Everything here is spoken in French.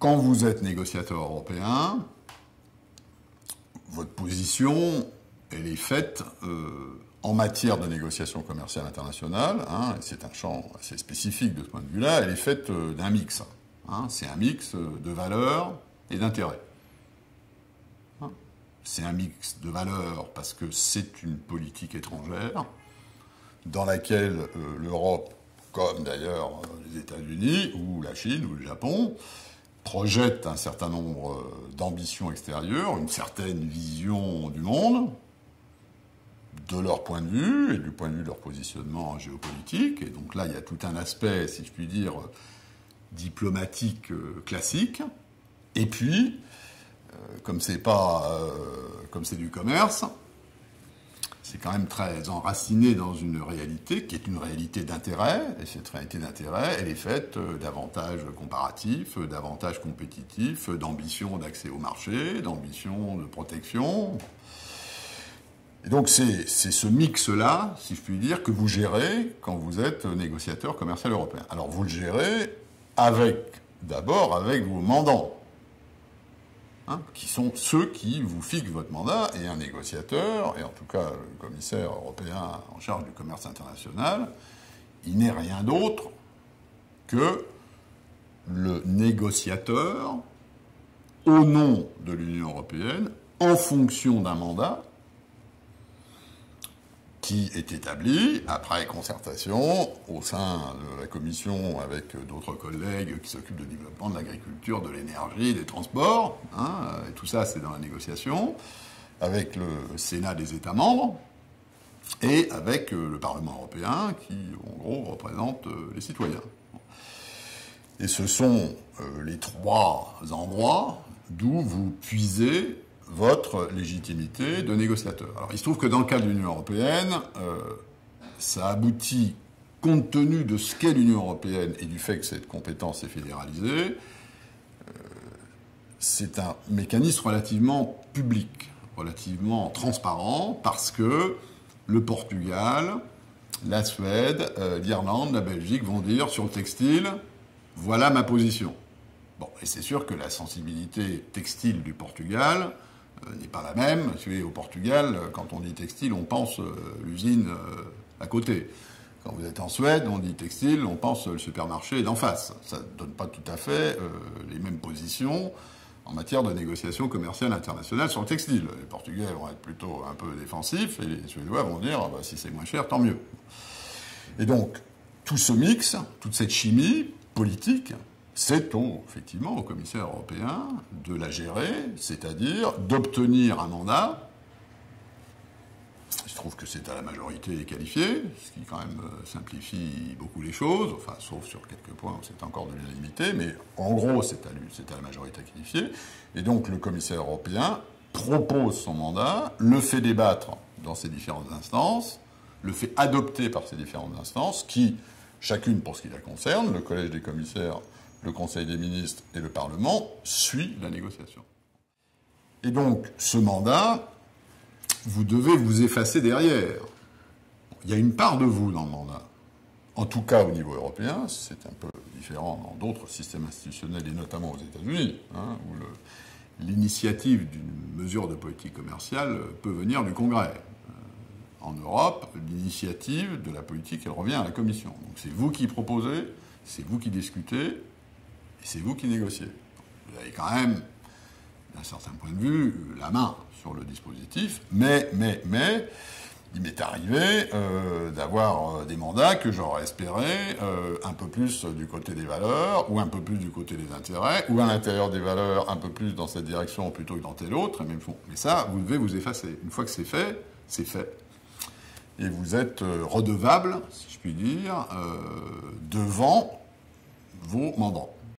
quand vous êtes négociateur européen, votre position, elle est faite en matière de négociation commerciale internationale, hein, c'est un champ assez spécifique de ce point de vue-là, elle est faite d'un mix. Hein, c'est un mix de valeurs et d'intérêts. Hein, c'est un mix de valeurs parce que c'est une politique étrangère dans laquelle l'Europe, comme d'ailleurs les États-Unis ou la Chine ou le Japon, projette un certain nombre d'ambitions extérieures, une certaine vision du monde, de leur point de vue et du point de vue de leur positionnement géopolitique. Et donc là, il y a tout un aspect, si je puis dire, diplomatique classique. Et puis, comme c'est du commerce, c'est quand même très enraciné dans une réalité qui est une réalité d'intérêt. Et cette réalité d'intérêt, elle est faite d'avantages comparatifs, d'avantages compétitifs, d'ambition d'accès au marché, d'ambition de protection. Et donc c'est ce mix-là, si je puis dire, que vous gérez quand vous êtes négociateur commercial européen. Alors vous le gérez d'abord avec vos mandants, hein, qui sont ceux qui vous fixent votre mandat, et un négociateur, et en tout cas le commissaire européen en charge du commerce international, il n'est rien d'autre que le négociateur au nom de l'Union européenne, en fonction d'un mandat qui est établi après concertation au sein de la Commission avec d'autres collègues qui s'occupent du développement de l'agriculture, de l'énergie, des transports, hein, et tout ça c'est dans la négociation, avec le Sénat des États membres, et avec le Parlement européen qui, en gros, représente les citoyens. Et ce sont les trois endroits d'où vous puisez votre légitimité de négociateur. Alors, il se trouve que dans le cas de l'Union européenne, ça aboutit, compte tenu de ce qu'est l'Union européenne et du fait que cette compétence est fédéralisée, c'est un mécanisme relativement public, relativement transparent, parce que le Portugal, la Suède, l'Irlande, la Belgique vont dire sur le textile, voilà ma position. Bon, et c'est sûr que la sensibilité textile du Portugal n'est pas la même. Au Portugal, quand on dit textile, on pense l'usine à côté. Quand vous êtes en Suède, on dit textile, on pense le supermarché d'en face. Ça ne donne pas tout à fait les mêmes positions en matière de négociation commerciale internationale sur le textile. Les Portugais vont être plutôt un peu défensifs et les Suédois vont dire bah, si c'est moins cher, tant mieux. Et donc, tout ce mix, toute cette chimie politique, c'est effectivement au commissaire européen de la gérer, c'est-à-dire d'obtenir un mandat. Il se trouve que c'est à la majorité qualifiée, ce qui quand même simplifie beaucoup les choses, enfin, sauf sur quelques points où c'est encore de l'unanimité, mais en gros, c'est à la majorité qualifiée. Et donc, le commissaire européen propose son mandat, le fait débattre dans ces différentes instances, le fait adopter par ces différentes instances, qui, chacune pour ce qui la concerne, le collège des commissaires, le Conseil des ministres et le Parlement, suit la négociation. Et donc, ce mandat, vous devez vous effacer derrière. Il y a une part de vous dans le mandat. En tout cas, au niveau européen, c'est un peu différent dans d'autres systèmes institutionnels, et notamment aux États-Unis, hein, où l'initiative d'une mesure de politique commerciale peut venir du Congrès. En Europe, l'initiative de la politique, elle revient à la Commission. Donc c'est vous qui proposez, c'est vous qui discutez, et c'est vous qui négociez. Vous avez quand même, d'un certain point de vue, la main sur le dispositif, mais, il m'est arrivé d'avoir des mandats que j'aurais espéré un peu plus du côté des valeurs, ou un peu plus du côté des intérêts, ou à l'intérieur des valeurs, un peu plus dans cette direction plutôt que dans telle autre, et même fond. Mais ça, vous devez vous effacer. Une fois que c'est fait, c'est fait. Et vous êtes redevable, si je puis dire, devant vos mandants.